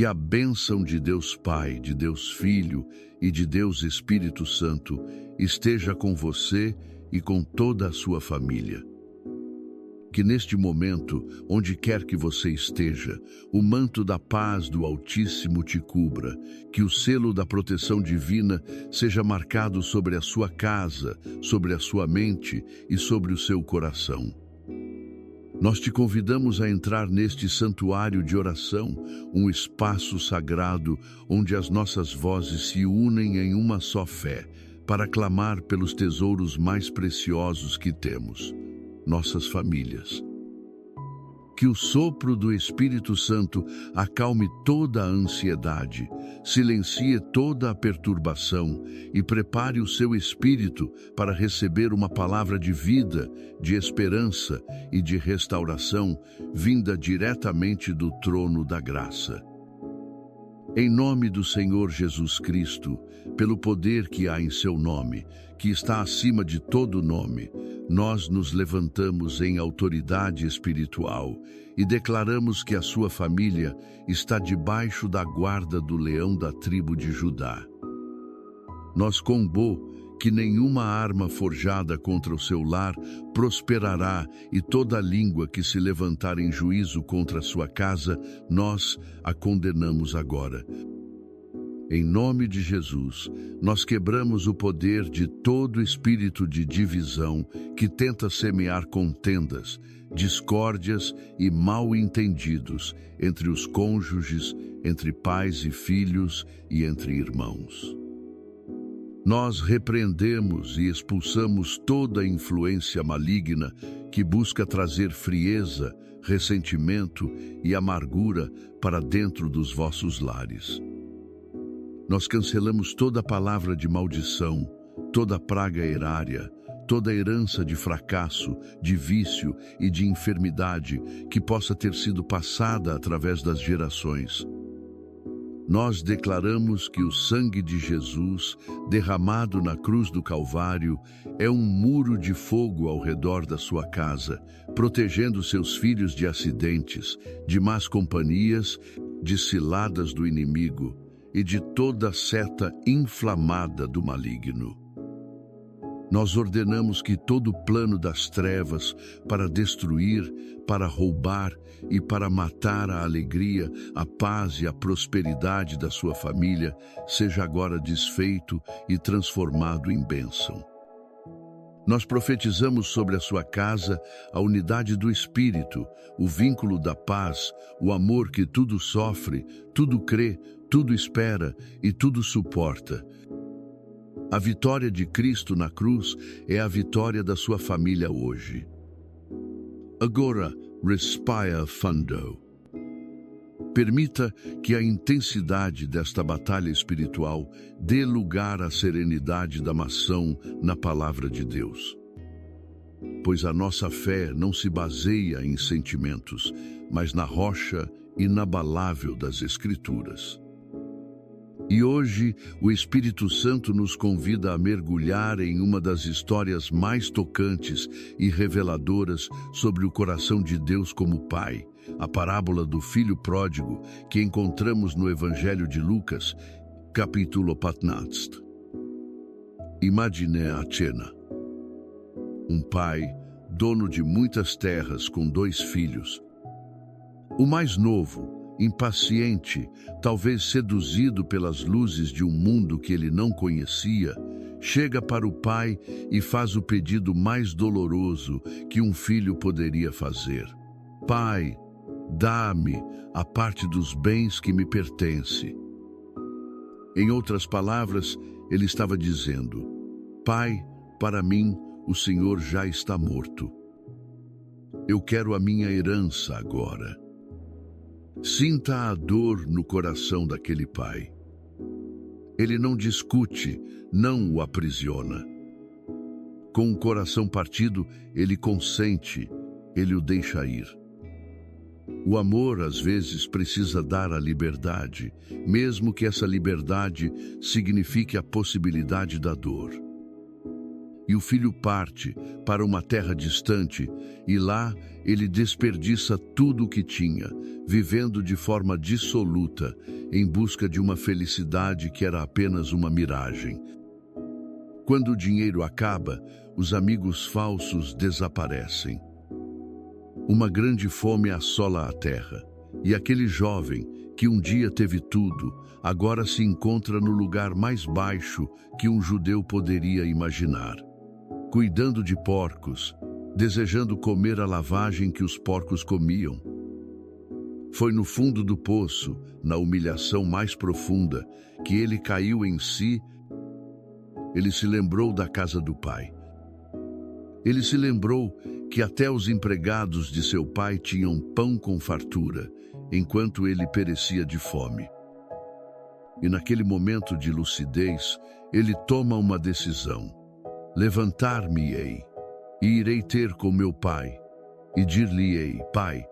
Que a bênção de Deus Pai, de Deus Filho e de Deus Espírito Santo esteja com você e com toda a sua família. Que neste momento, onde quer que você esteja, o manto da paz do Altíssimo te cubra, que o selo da proteção divina seja marcado sobre a sua casa, sobre a sua mente e sobre o seu coração. Nós te convidamos a entrar neste santuário de oração, um espaço sagrado onde as nossas vozes se unem em uma só fé, para clamar pelos tesouros mais preciosos que temos, nossas famílias. Que o sopro do Espírito Santo acalme toda a ansiedade, silencie toda a perturbação e prepare o seu espírito para receber uma palavra de vida, de esperança e de restauração vinda diretamente do trono da graça. Em nome do Senhor Jesus Cristo, pelo poder que há em seu nome, que está acima de todo nome, nós nos levantamos em autoridade espiritual e declaramos que a sua família está debaixo da guarda do leão da tribo de Judá. Nós combo que nenhuma arma forjada contra o seu lar prosperará e toda língua que se levantar em juízo contra a sua casa, nós a condenamos agora. Em nome de Jesus, nós quebramos o poder de todo espírito de divisão que tenta semear contendas, discórdias e mal-entendidos entre os cônjuges, entre pais e filhos e entre irmãos. Nós repreendemos e expulsamos toda influência maligna que busca trazer frieza, ressentimento e amargura para dentro dos vossos lares. Nós cancelamos toda palavra de maldição, toda praga erária, toda herança de fracasso, de vício e de enfermidade que possa ter sido passada através das gerações. Nós declaramos que o sangue de Jesus, derramado na cruz do Calvário, é um muro de fogo ao redor da sua casa, protegendo seus filhos de acidentes, de más companhias, de ciladas do inimigo e de toda seta inflamada do maligno. Nós ordenamos que todo plano das trevas para destruir, para roubar e para matar a alegria, a paz e a prosperidade da sua família seja agora desfeito e transformado em bênção. Nós profetizamos sobre a sua casa a unidade do Espírito, o vínculo da paz, o amor que tudo sofre, tudo crê, tudo espera e tudo suporta. A vitória de Cristo na cruz é a vitória da sua família hoje. Agora, respira fundo. Permita que a intensidade desta batalha espiritual dê lugar à serenidade da maçã na palavra de Deus. Pois a nossa fé não se baseia em sentimentos, mas na rocha inabalável das Escrituras. E hoje, o Espírito Santo nos convida a mergulhar em uma das histórias mais tocantes e reveladoras sobre o coração de Deus como Pai, a parábola do Filho Pródigo, que encontramos no Evangelho de Lucas, capítulo 15. Imagine a cena. Um pai, dono de muitas terras com 2 filhos. O mais novo, impaciente, talvez seduzido pelas luzes de um mundo que ele não conhecia, chega para o pai e faz o pedido mais doloroso que um filho poderia fazer. Pai, dá-me a parte dos bens que me pertence. Em outras palavras, ele estava dizendo: Pai, para mim, o Senhor já está morto. Eu quero a minha herança agora. Sinta a dor no coração daquele pai. Ele não discute, não o aprisiona. Com o coração partido, ele consente, ele o deixa ir. O amor, às vezes, precisa dar a liberdade, mesmo que essa liberdade signifique a possibilidade da dor. e o filho parte para uma terra distante, e lá ele desperdiça tudo o que tinha, vivendo de forma dissoluta, em busca de uma felicidade que era apenas uma miragem. Quando o dinheiro acaba, os amigos falsos desaparecem. Uma grande fome assola a terra, e aquele jovem, que um dia teve tudo, agora se encontra no lugar mais baixo que um judeu poderia imaginar. Cuidando de porcos, desejando comer a lavagem que os porcos comiam. Foi no fundo do poço, na humilhação mais profunda, que ele caiu em si. Ele se lembrou da casa do pai. Ele se lembrou que até os empregados de seu pai tinham pão com fartura, enquanto ele perecia de fome. E naquele momento de lucidez, ele toma uma decisão. Levantar-me-ei, e irei ter com meu pai, e dir-lhe-ei: Pai,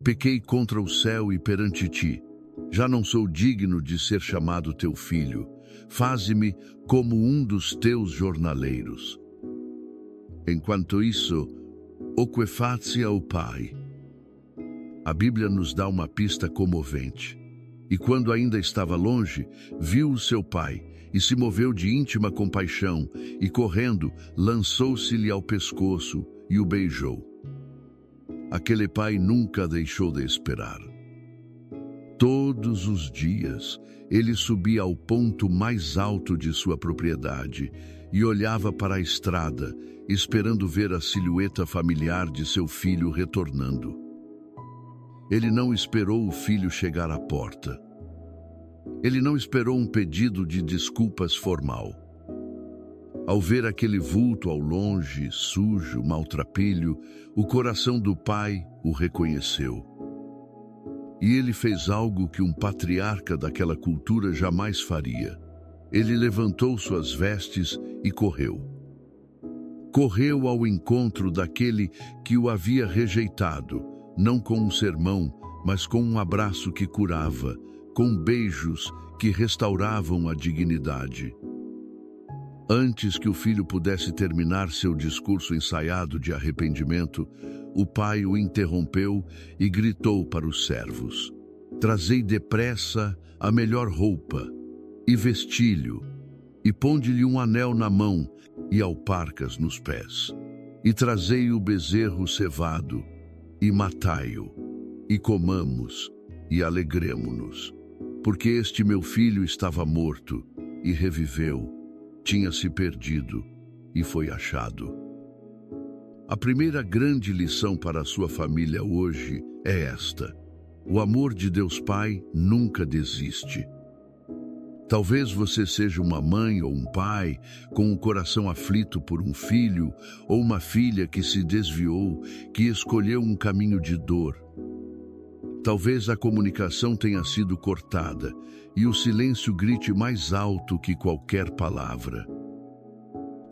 pequei contra o céu e perante ti. Já não sou digno de ser chamado teu filho. Faze-me como um dos teus jornaleiros. Enquanto isso, ocuefazia o pai. A Bíblia nos dá uma pista comovente. E quando ainda estava longe, viu o seu pai, e se moveu de íntima compaixão, e correndo, lançou-se-lhe ao pescoço e o beijou. Aquele pai nunca deixou de esperar. Todos os dias, ele subia ao ponto mais alto de sua propriedade e olhava para a estrada, esperando ver a silhueta familiar de seu filho retornando. Ele não esperou o filho chegar à porta. Ele não esperou um pedido de desculpas formal. Ao ver aquele vulto ao longe, sujo, maltrapilho, o coração do pai o reconheceu. E ele fez algo que um patriarca daquela cultura jamais faria. Ele levantou suas vestes e correu. Correu ao encontro daquele que o havia rejeitado, não com um sermão, mas com um abraço que curava, com beijos que restauravam a dignidade. Antes que o filho pudesse terminar seu discurso ensaiado de arrependimento, o pai o interrompeu e gritou para os servos: Trazei depressa a melhor roupa e vestilho, e ponde-lhe um anel na mão e alparcas nos pés. E trazei o bezerro cevado, e matai-o, e comamos, e alegremo-nos. Porque este meu filho estava morto, e reviveu, tinha se perdido, e foi achado. A primeira grande lição para a sua família hoje é esta: o amor de Deus Pai nunca desiste. Talvez você seja uma mãe ou um pai com o coração aflito por um filho ou uma filha que se desviou, que escolheu um caminho de dor. Talvez a comunicação tenha sido cortada e o silêncio grite mais alto que qualquer palavra.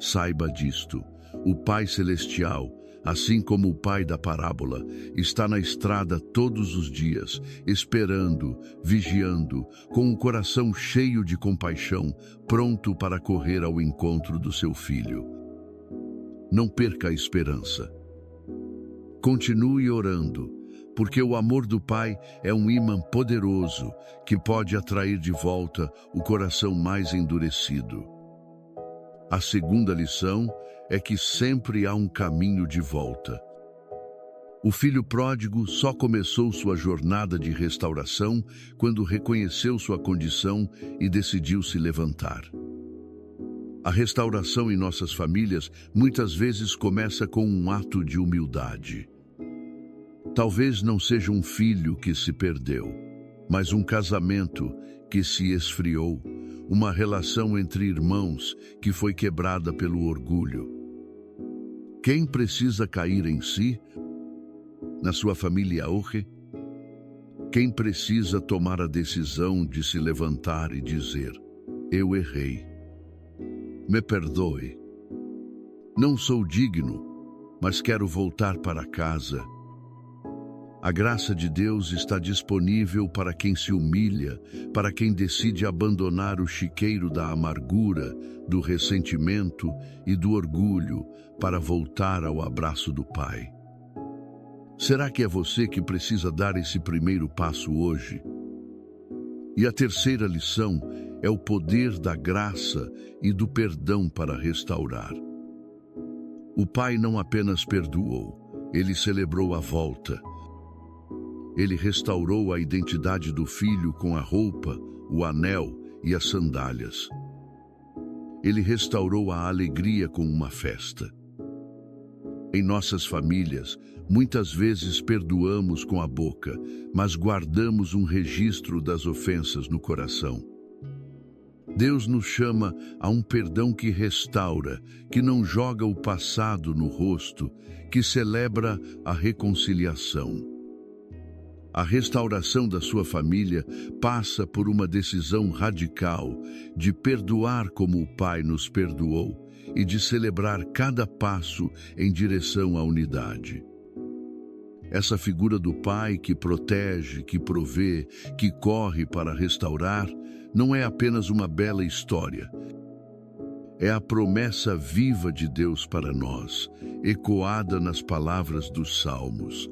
Saiba disto: o Pai Celestial, assim como o pai da parábola, está na estrada todos os dias, esperando, vigiando, com o coração cheio de compaixão, pronto para correr ao encontro do seu filho. Não perca a esperança. Continue orando, porque o amor do Pai é um ímã poderoso que pode atrair de volta o coração mais endurecido. A segunda lição é que sempre há um caminho de volta. O filho pródigo só começou sua jornada de restauração quando reconheceu sua condição e decidiu se levantar. A restauração em nossas famílias muitas vezes começa com um ato de humildade. Talvez não seja um filho que se perdeu, mas um casamento que se esfriou, uma relação entre irmãos que foi quebrada pelo orgulho. Quem precisa cair em si? Na sua família hoje? Quem precisa tomar a decisão de se levantar e dizer: eu errei. Me perdoe. Não sou digno, mas quero voltar para casa. A graça de Deus está disponível para quem se humilha, para quem decide abandonar o chiqueiro da amargura, do ressentimento e do orgulho para voltar ao abraço do Pai. Será que é você que precisa dar esse primeiro passo hoje? E a terceira lição é o poder da graça e do perdão para restaurar. O Pai não apenas perdoou, ele celebrou a volta. Ele restaurou a identidade do filho com a roupa, o anel e as sandálias. Ele restaurou a alegria com uma festa. Em nossas famílias, muitas vezes perdoamos com a boca, mas guardamos um registro das ofensas no coração. Deus nos chama a um perdão que restaura, que não joga o passado no rosto, que celebra a reconciliação. A restauração da sua família passa por uma decisão radical de perdoar como o Pai nos perdoou e de celebrar cada passo em direção à unidade. Essa figura do Pai que protege, que provê, que corre para restaurar, não é apenas uma bela história. É a promessa viva de Deus para nós, ecoada nas palavras dos Salmos.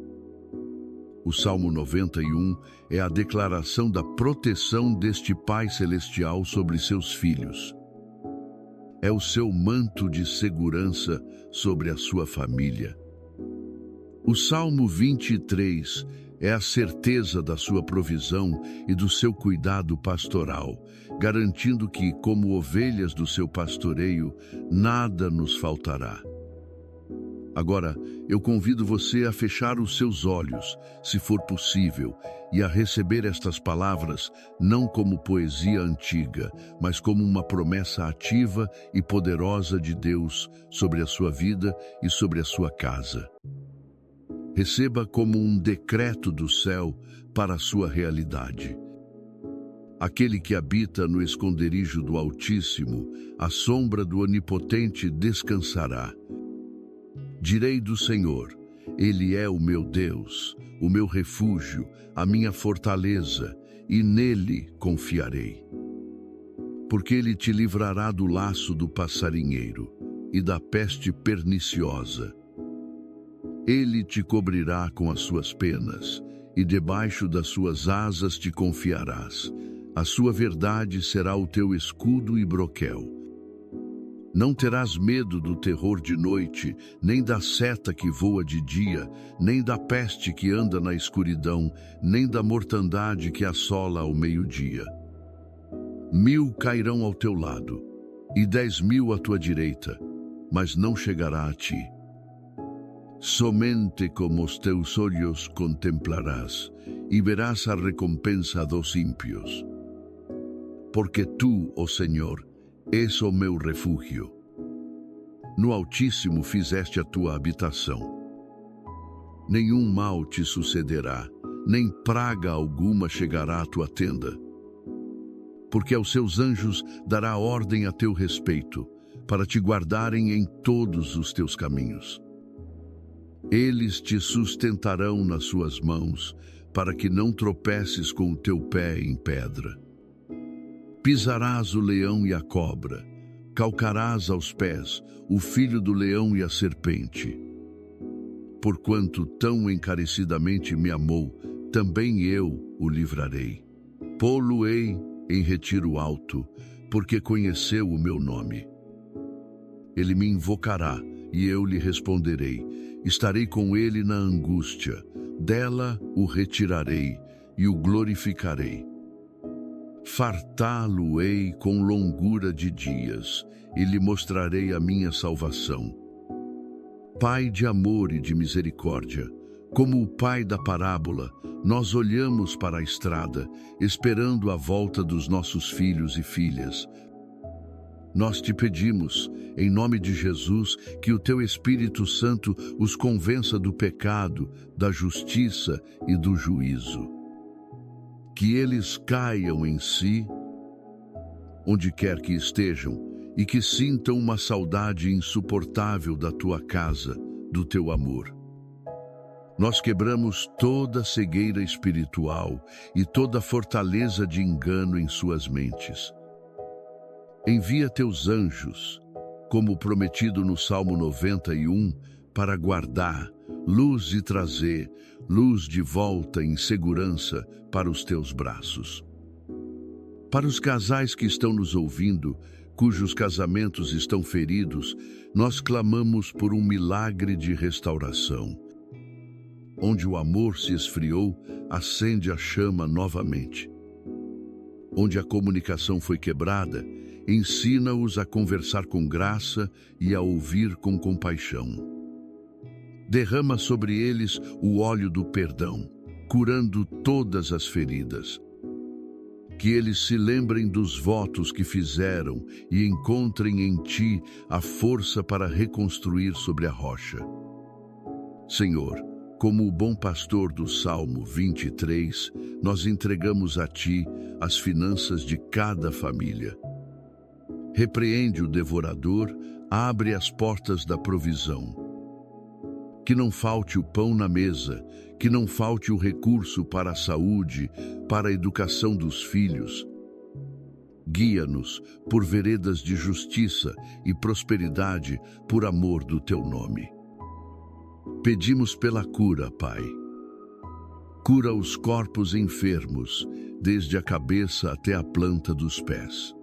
O Salmo 91 é a declaração da proteção deste Pai Celestial sobre seus filhos. É o seu manto de segurança sobre a sua família. O Salmo 23 é a certeza da sua provisão e do seu cuidado pastoral, garantindo que, como ovelhas do seu pastoreio, nada nos faltará. Agora, eu convido você a fechar os seus olhos, se for possível, e a receber estas palavras não como poesia antiga, mas como uma promessa ativa e poderosa de Deus sobre a sua vida e sobre a sua casa. Receba como um decreto do céu para a sua realidade. Aquele que habita no esconderijo do Altíssimo, à sombra do Onipotente descansará. Direi do Senhor, Ele é o meu Deus, o meu refúgio, a minha fortaleza, e nele confiarei. Porque Ele te livrará do laço do passarinheiro e da peste perniciosa. Ele te cobrirá com as suas penas, e debaixo das suas asas te confiarás. A sua verdade será o teu escudo e broquel. Não terás medo do terror de noite, nem da seta que voa de dia, nem da peste que anda na escuridão, nem da mortandade que assola ao meio-dia. 1000 cairão ao teu lado, e 10.000 à tua direita, mas não chegará a ti. Somente com os teus olhos contemplarás, e verás a recompensa dos ímpios. Porque tu, ó Senhor, és o meu refúgio. No Altíssimo fizeste a tua habitação. Nenhum mal te sucederá, nem praga alguma chegará à tua tenda. Porque aos seus anjos dará ordem a teu respeito, para te guardarem em todos os teus caminhos. Eles te sustentarão nas suas mãos, para que não tropeces com o teu pé em pedra. Pisarás o leão e a cobra, calcarás aos pés o filho do leão e a serpente. Porquanto tão encarecidamente me amou, também eu o livrarei. Pô-lo-ei em retiro alto, porque conheceu o meu nome. Ele me invocará, e eu lhe responderei. Estarei com ele na angústia, dela o retirarei e o glorificarei. Fartá-lo-ei com longura de dias, e lhe mostrarei a minha salvação. Pai de amor e de misericórdia, como o pai da parábola, nós olhamos para a estrada, esperando a volta dos nossos filhos e filhas. Nós te pedimos, em nome de Jesus, que o teu Espírito Santo os convença do pecado, da justiça e do juízo. Que eles caiam em si, onde quer que estejam, e que sintam uma saudade insuportável da tua casa, do teu amor. Nós quebramos toda cegueira espiritual e toda fortaleza de engano em suas mentes. Envia teus anjos, como prometido no Salmo 91, para guardar, luz e trazer, luz de volta em segurança para os teus braços. Para os casais que estão nos ouvindo, cujos casamentos estão feridos, nós clamamos por um milagre de restauração. Onde o amor se esfriou, acende a chama novamente. Onde a comunicação foi quebrada, ensina-os a conversar com graça e a ouvir com compaixão. Derrama sobre eles o óleo do perdão, curando todas as feridas. Que eles se lembrem dos votos que fizeram e encontrem em ti a força para reconstruir sobre a rocha. Senhor, como o bom pastor do Salmo 23, nós entregamos a ti as finanças de cada família. Repreende o devorador, abre as portas da provisão. Que não falte o pão na mesa, que não falte o recurso para a saúde, para a educação dos filhos. Guia-nos por veredas de justiça e prosperidade por amor do teu nome. Pedimos pela cura, Pai. Cura os corpos enfermos, desde a cabeça até a planta dos pés.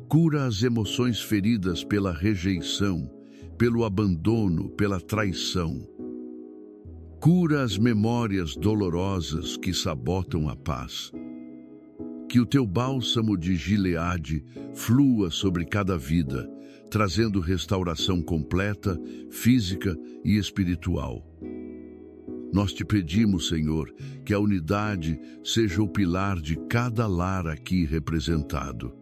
Cura as emoções feridas pela rejeição, pelo abandono, pela traição. Cura as memórias dolorosas que sabotam a paz. Que o teu bálsamo de Gileade flua sobre cada vida, trazendo restauração completa, física e espiritual. Nós te pedimos, Senhor, que a unidade seja o pilar de cada lar aqui representado.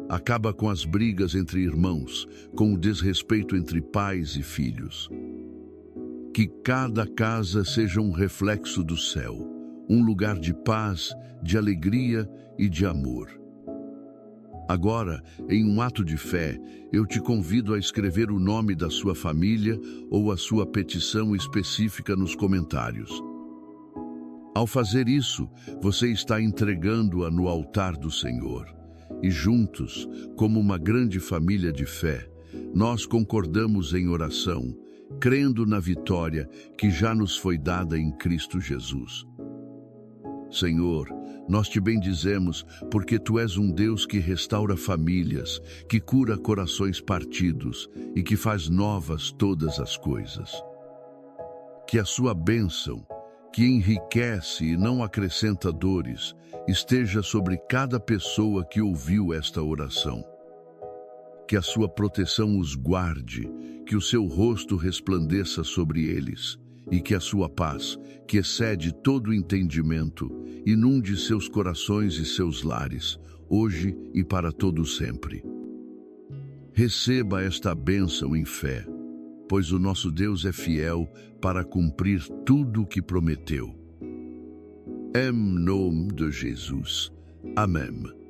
Acaba com as brigas entre irmãos, com o desrespeito entre pais e filhos. Que cada casa seja um reflexo do céu, um lugar de paz, de alegria e de amor. Agora, em um ato de fé, eu te convido a escrever o nome da sua família ou a sua petição específica nos comentários. Ao fazer isso, você está entregando-a no altar do Senhor. E juntos, como uma grande família de fé, nós concordamos em oração, crendo na vitória que já nos foi dada em Cristo Jesus. Senhor, nós te bendizemos porque tu és um Deus que restaura famílias, que cura corações partidos e que faz novas todas as coisas. Que a sua bênção, que enriquece e não acrescenta dores, esteja sobre cada pessoa que ouviu esta oração. Que a sua proteção os guarde, que o seu rosto resplandeça sobre eles, e que a sua paz, que excede todo entendimento, inunde seus corações e seus lares, hoje e para todo sempre. Receba esta bênção em fé, pois o nosso Deus é fiel para cumprir tudo o que prometeu. Em nome de Jesus. Amém.